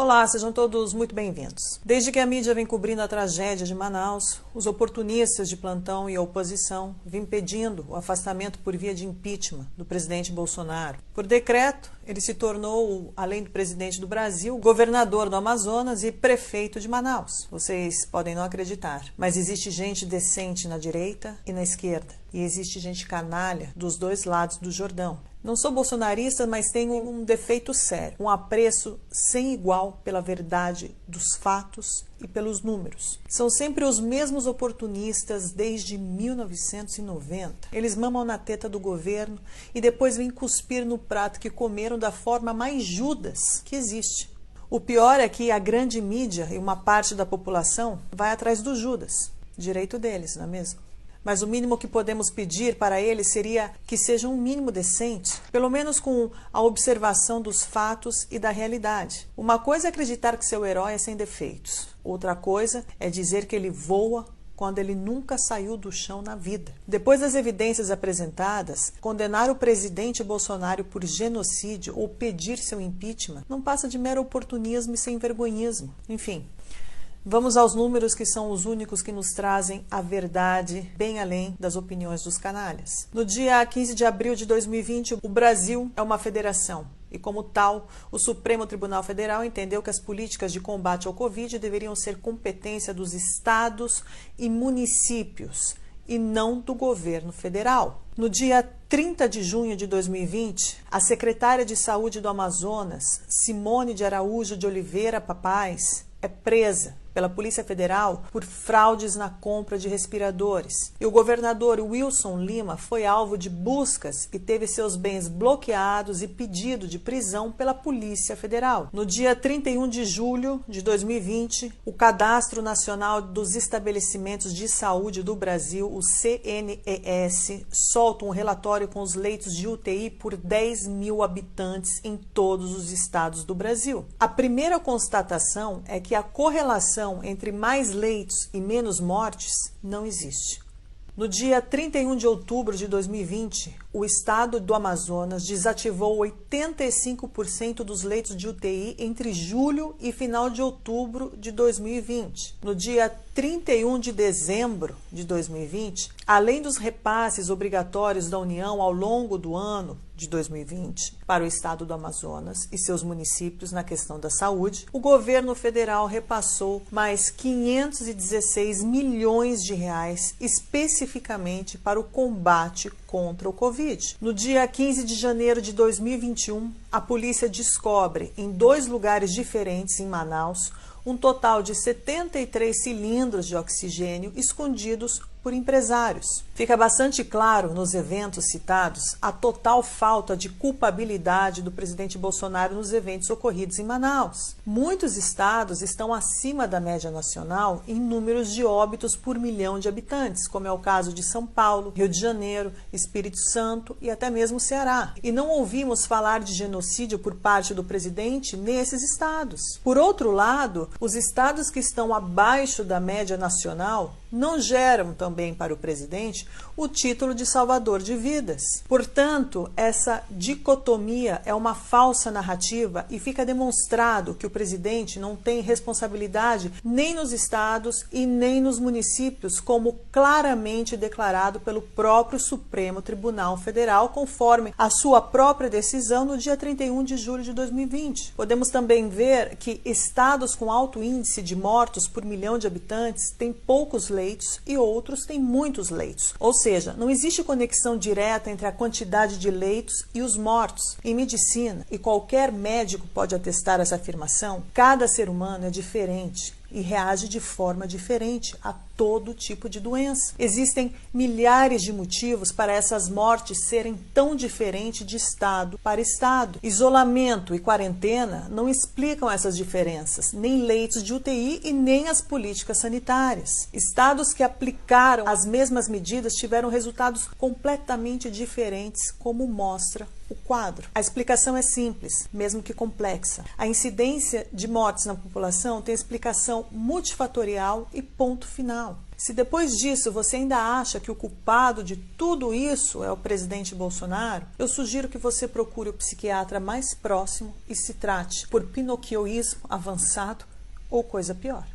Olá, sejam todos muito bem-vindos. Desde que a mídia vem cobrindo a tragédia de Manaus, os oportunistas de plantão e a oposição vêm pedindo o afastamento por via de impeachment do presidente Bolsonaro. Por decreto, ele se tornou, além do presidente do Brasil, governador do Amazonas e prefeito de Manaus. Vocês podem não acreditar, mas existe gente decente na direita e na esquerda. E existe gente canalha dos dois lados do Jordão. Não sou bolsonarista, mas tenho um defeito sério, um apreço sem igual pela verdade dos fatos e pelos números. São sempre os mesmos oportunistas desde 1990. Eles mamam na teta do governo e depois vêm cuspir no prato que comeram da forma mais Judas que existe. O pior é que a grande mídia e uma parte da população vai atrás do Judas. Direito deles, não é mesmo? Mas o mínimo que podemos pedir para eles seria que seja um mínimo decente, pelo menos com a observação dos fatos e da realidade. Uma coisa é acreditar que seu herói é sem defeitos. Outra coisa é dizer que ele voa quando ele nunca saiu do chão na vida. Depois das evidências apresentadas, condenar o presidente Bolsonaro por genocídio ou pedir seu impeachment não passa de mero oportunismo e sem vergonhismo. Enfim, vamos aos números, que são os únicos que nos trazem a verdade bem além das opiniões dos canalhas. No dia 15 de abril de 2020, o Brasil é uma federação. E como tal, o Supremo Tribunal Federal entendeu que as políticas de combate ao Covid deveriam ser competência dos estados e municípios, e não do governo federal. No dia 30 de junho de 2020, a secretária de Saúde do Amazonas, Simone de Araújo de Oliveira Papaz, é presa pela Polícia Federal por fraudes na compra de respiradores. E o governador Wilson Lima foi alvo de buscas e teve seus bens bloqueados e pedido de prisão pela Polícia Federal. No dia 31 de julho de 2020, o Cadastro Nacional dos Estabelecimentos de Saúde do Brasil, o CNES, solta um relatório com os leitos de UTI por 10 mil habitantes em todos os estados do Brasil. A primeira constatação é que a correlação entre mais leitos e menos mortes não existe. No dia 31 de outubro de 2020, o estado do Amazonas desativou 85% dos leitos de UTI entre julho e final de outubro de 2020. No dia 31 de dezembro de 2020, além dos repasses obrigatórios da União ao longo do ano de 2020 para o estado do Amazonas e seus municípios na questão da saúde, o governo federal repassou mais 516 milhões de reais especificamente para o combate contra o Covid. No dia 15 de janeiro de 2021, a polícia descobre em 2 lugares diferentes em Manaus um total de 73 cilindros de oxigênio escondidos por empresários. Fica bastante claro nos eventos citados a total falta de culpabilidade do presidente Bolsonaro nos eventos ocorridos em Manaus. Muitos estados estão acima da média nacional em números de óbitos por milhão de habitantes, como é o caso de São Paulo, Rio de Janeiro, Espírito Santo e até mesmo Ceará. E não ouvimos falar de genocídio por parte do presidente nesses estados. Por outro lado, os estados que estão abaixo da média nacional não geram também para o presidente o título de salvador de vidas. Portanto, essa dicotomia é uma falsa narrativa e fica demonstrado que o presidente não tem responsabilidade nem nos estados e nem nos municípios, como claramente declarado pelo próprio Supremo Tribunal Federal, conforme a sua própria decisão no dia 31 de julho de 2020. Podemos também ver que estados com alto índice de mortos por milhão de habitantes têm poucos leitos e outros têm muitos leitos. Ou seja, não existe conexão direta entre a quantidade de leitos e os mortos. Em medicina, e qualquer médico pode atestar essa afirmação, cada ser humano é diferente e reage de forma diferente a todo tipo de doença. Existem milhares de motivos para essas mortes serem tão diferentes de estado para estado. Isolamento e quarentena não explicam essas diferenças, nem leitos de UTI e nem as políticas sanitárias. Estados que aplicaram as mesmas medidas tiveram resultados completamente diferentes, como mostra o quadro. A explicação é simples, mesmo que complexa. A incidência de mortes na população tem explicação multifatorial e ponto final. Se depois disso você ainda acha que o culpado de tudo isso é o presidente Bolsonaro, eu sugiro que você procure o psiquiatra mais próximo e se trate por pinocchioísmo avançado ou coisa pior.